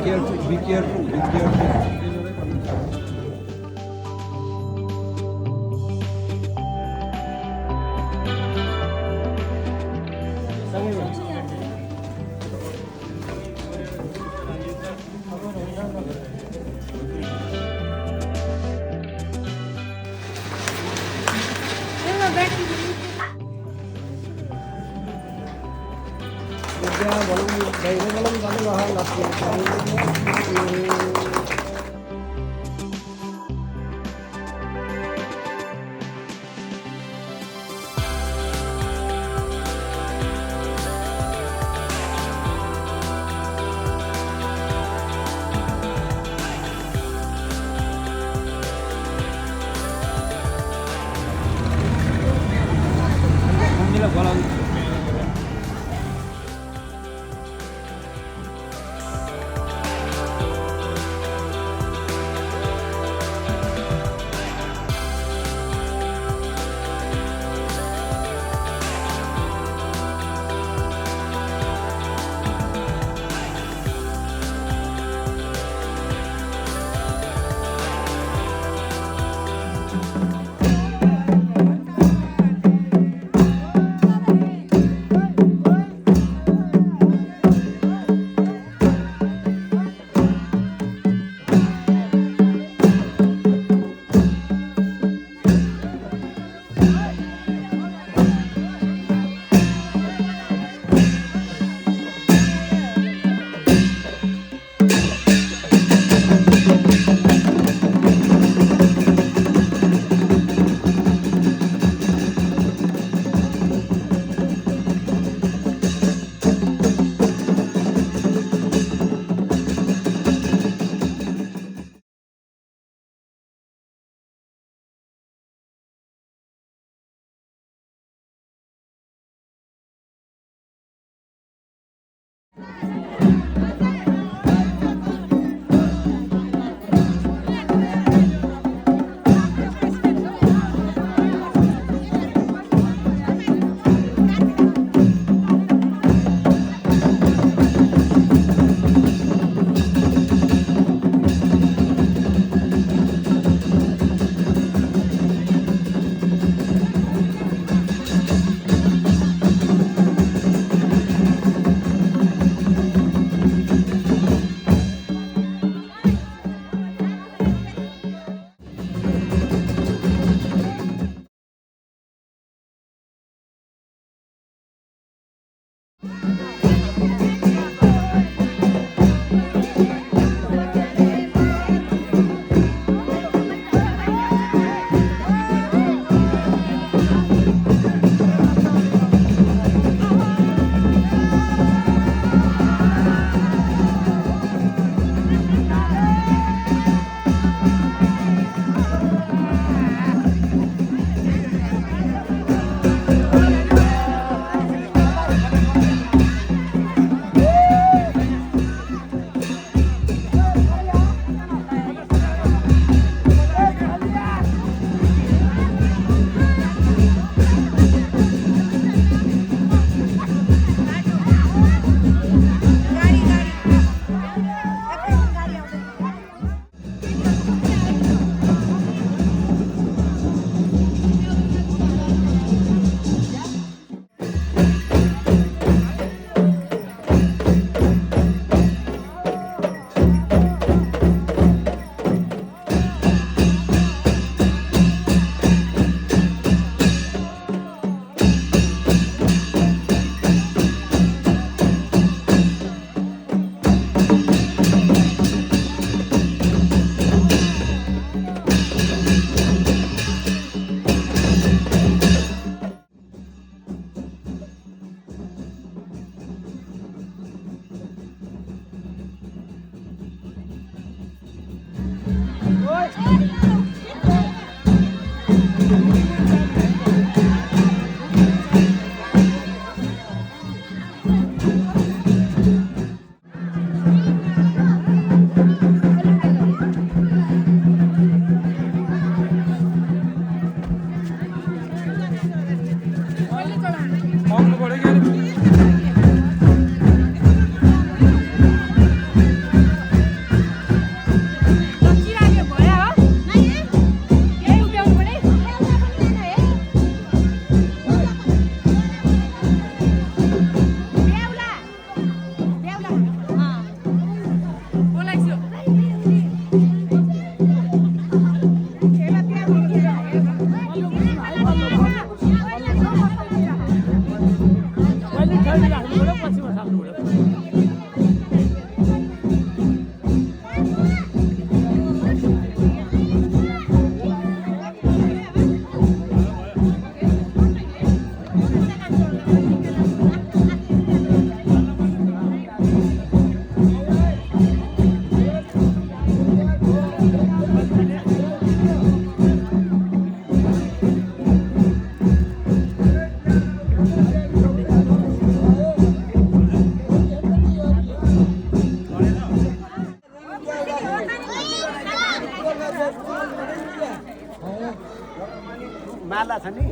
Careful, be careful, be careful. माला छ नि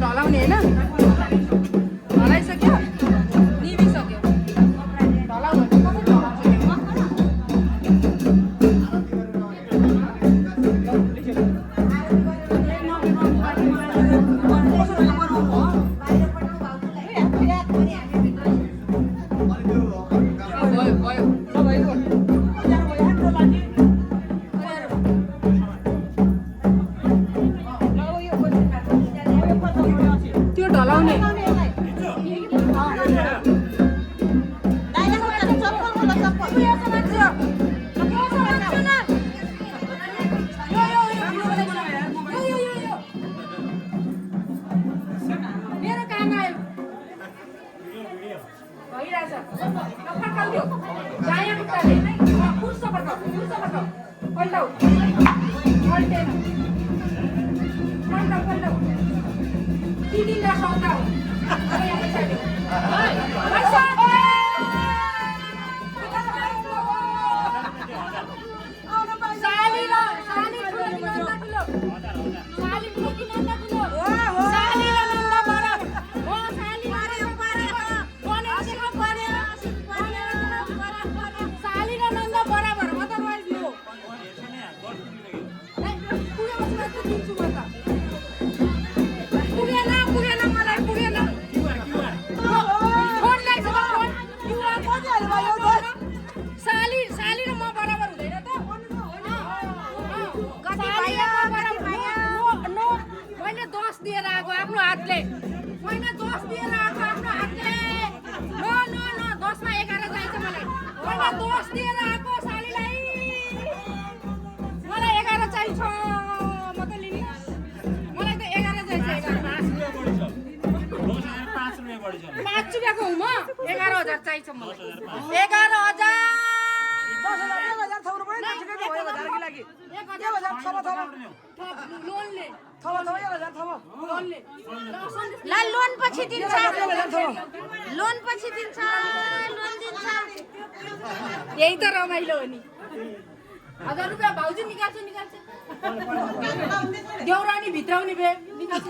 ढलाउने हैन ढलाइसक्यो निभिसक्यो ढलाउ भने कसरी ढलाउने मेरो काम आयो भइरहेछ फर्काउ जाया मुक्ताले पुर्छ फर्काउ पल्टाउ पल्टेन पल्टाउ दिदीलाई सौदा हो लोन पछि दिन्छ यही त रमाइलो हो नि 1000 रुपैयाँ भाउजू निकाल्छ देउरानी भित्राउने बे निकाल्छ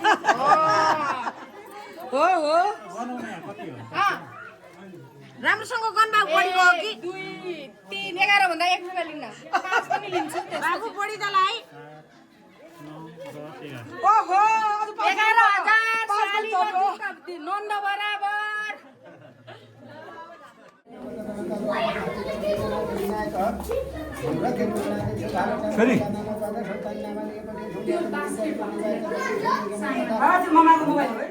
हो हो राम्रोसँग गनबाबु बढीको हो कि 2 3 11 भन्दा 1 रुपैयाँ लिन्न 5 पनि लिन्छु बाबु बढी दलाई ओहो 11,000 नन्द बराबर फेरि ममाको मोबाइल हो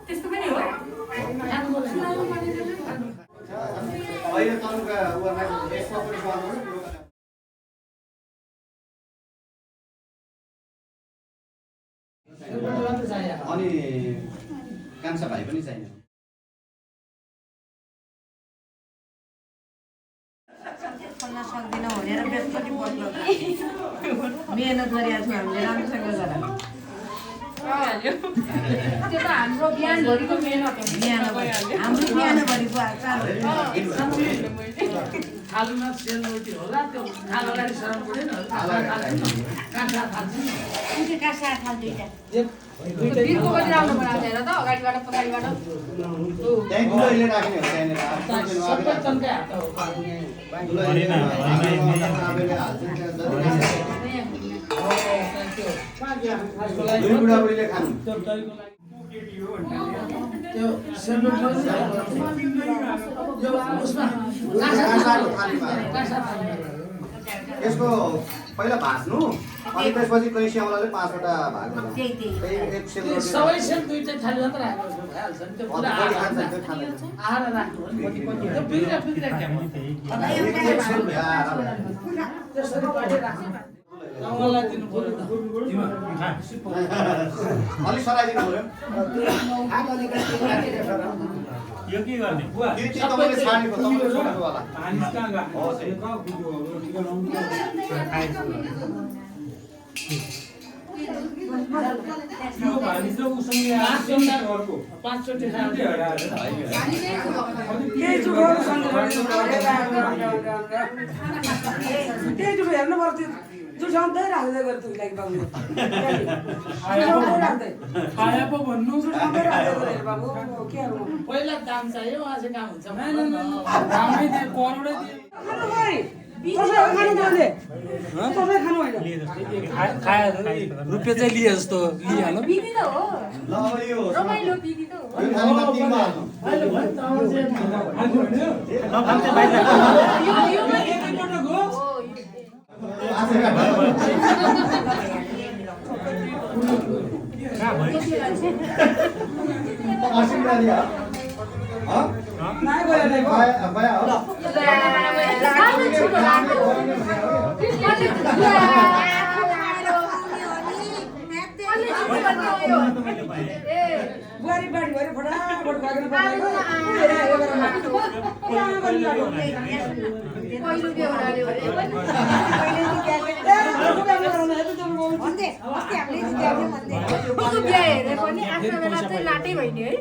त्यस्तो पनि हो अहिले तलका उहाँलाई यसमा पनि गर्नु अनि कान्छा भाइ पनि चाहिन्छ सक्दैन भनेर बेस पनि बन्द मेहनत गरिरहेको छु हामीले राम्रोसँग गरेर त्यो त हाम्रो बिहानभरिको मेहनत हो हाम्रो बिहानभरिको आलुमा सेलरोटी होला त्यो खालो गाडी सरम परेन कासा खाल दुईटा बिरको पनि राम्रो बनाएको हेर त अगाडिबाट पछाडिबाट त्यही दुलैले राख्ने हो त्यहाँनिर सबै चन्कै हात हो दुई बुढाबुढीले खानु त्यो सेलरोटी यसको पहिला भाज्नु अनि त्यसपछि कैसी औँलाले 5 वटा भाग सबै सेल दुईटै थाली मात्र राखेको भइहाल्छ नि त्यो पुरा आएर राख्नु त्यो बिग्रा बिग्रा त्यसरी पहिले राख्नु मलाई दिनु पर्यो अलिक सराइदिनु पर्यो यो के गर्ने बुवा तपाईँले छानेको तपाईँले छोडेको होला यो भानी चाहिँ उसँग अर्को 5 चोटि खायो हेर्नु पर्थ्यो जुसाउँदै राख्दै गएर तुलाई बाबु खाया पो भन्नु जुसाउँदै राख्दै गएर बाबु के गर्नु पहिला दाम चाहियो आज काम हुन्छ दामै दिए करोडै दिए रुपियाँ चाहिँ लिए जस्तो लिइहाल्नु बिदी त हो ल अब यो रमाइलो बिदी त हो यो थालीमा 3 मा हाल्नु यो बुहारी बाढी भएर फटाफट भाग्नु बिहा हेरे पनि आफ्नो बेला चाहिँ लाटै भइदियो है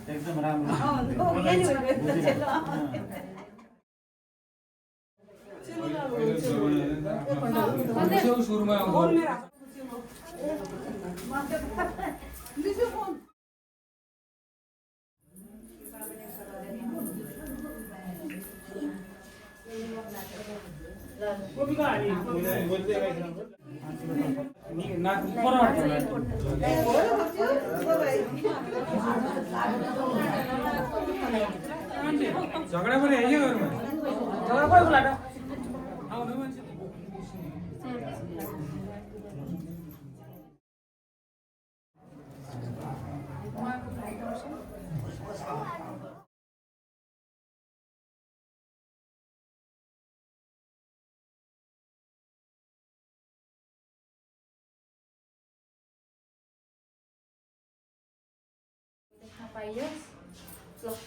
एकदम राम्रो सुरुमा झगडा पनि हे गरौँ झगडा कोही बोला त आउनु मान्छे Papayas. Look,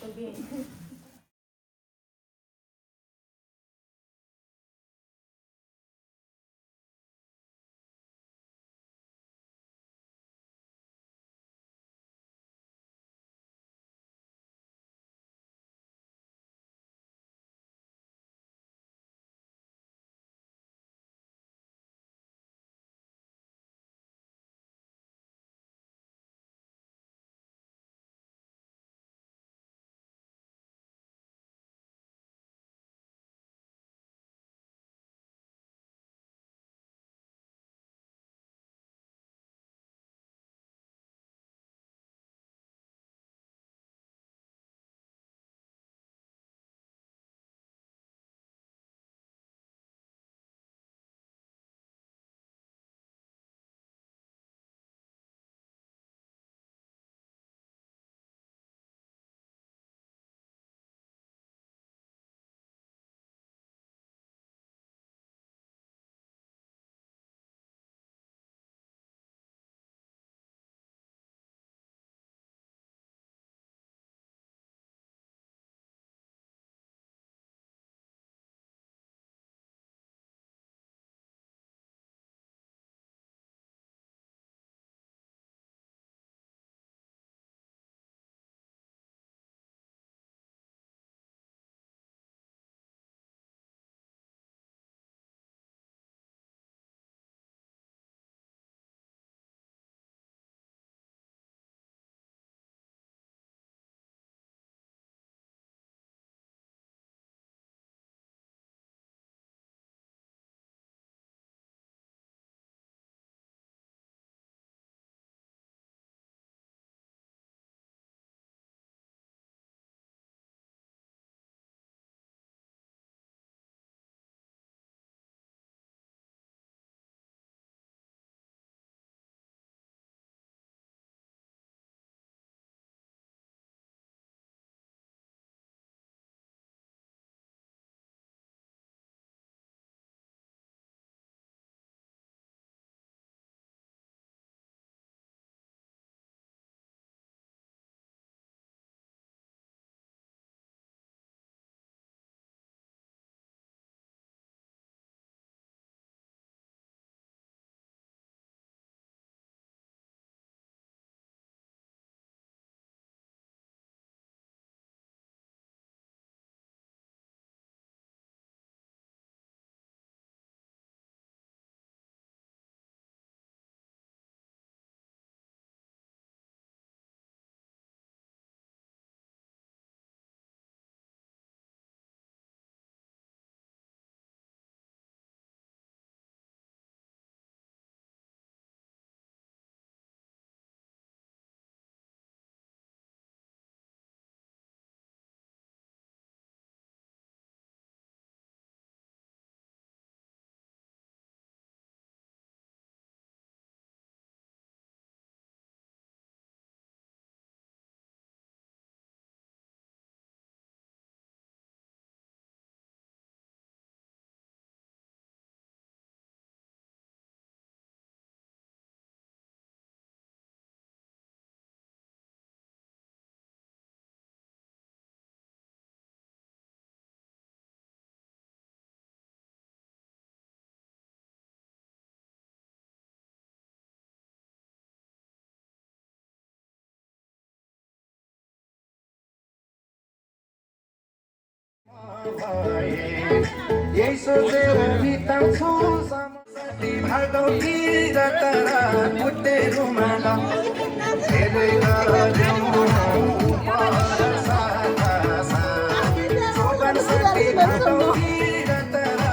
again. यही सोचेर बिताउँछु साथी भागौतिर तारा बुट्टे रुमाल धेरै साथी भागौतिर तारा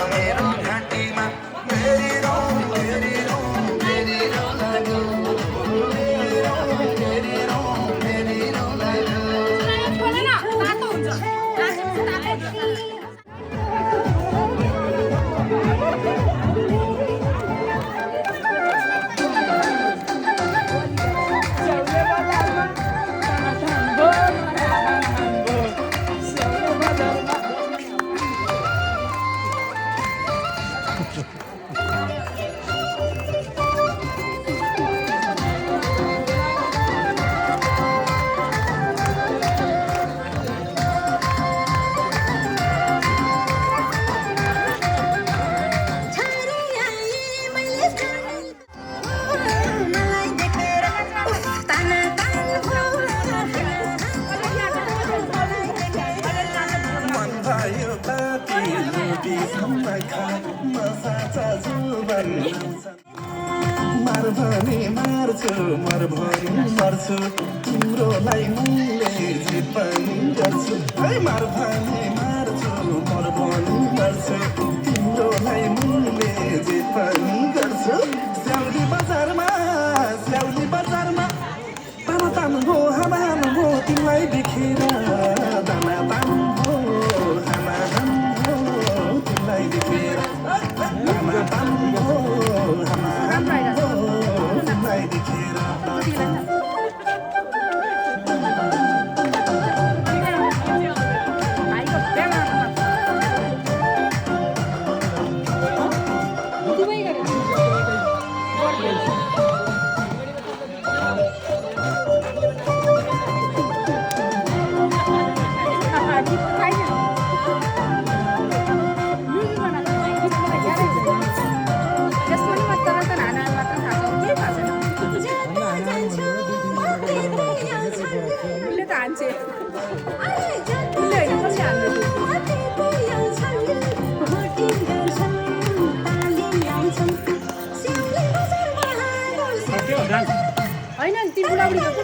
मेरो घाँटीमा मेरी रौ मेरी रौ मेरी रौ लाग्यो मेरी रौ मेरी रौ लाग्यो मार भने मार्छु मर भने मर्छु तिम्रोलाई मैले जे पनि गर्छु मार भने मार्छु मर भने मर्छु तिम्रोलाई मैले जे पनि गर्छु स्याउली बजारमा तानो तानो हो हामा हामा हो तिमीलाई देखेर दाना दाम हो हामा हाम हो तिमीलाई देखेर दाना दाम हो हामा हाम हो तिमीलाई देखेर होइन ती बुढाबुढीको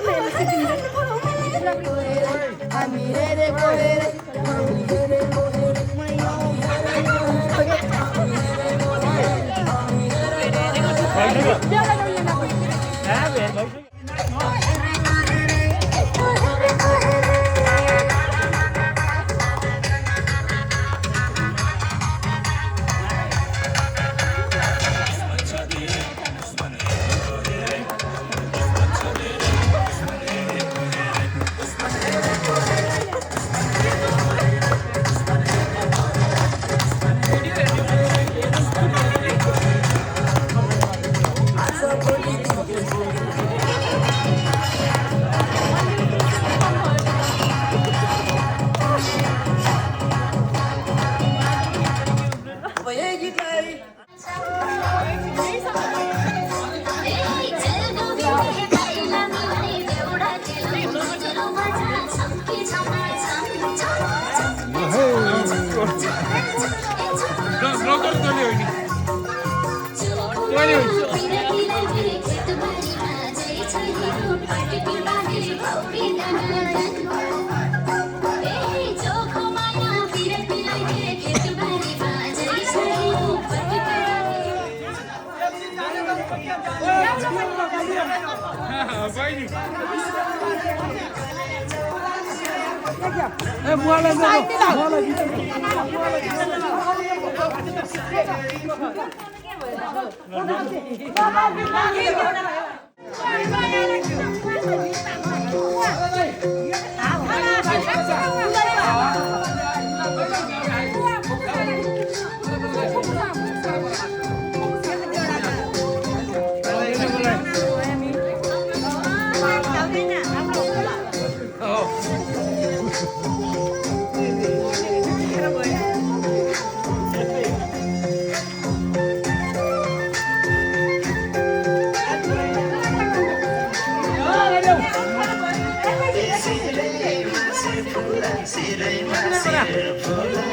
सिरैमा सिर फुला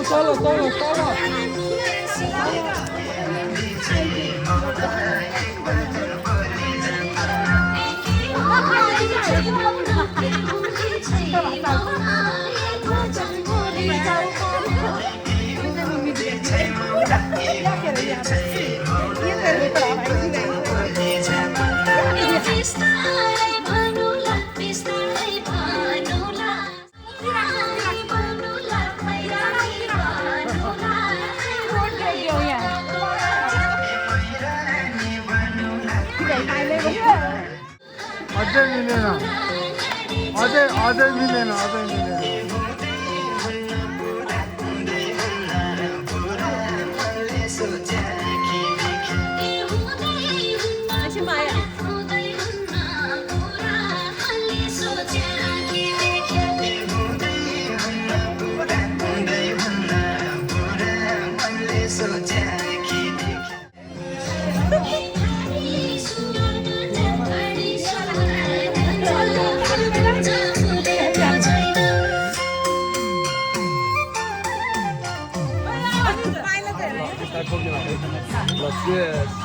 तल तल तल अझै मिलेन अझै मिलेन Yes.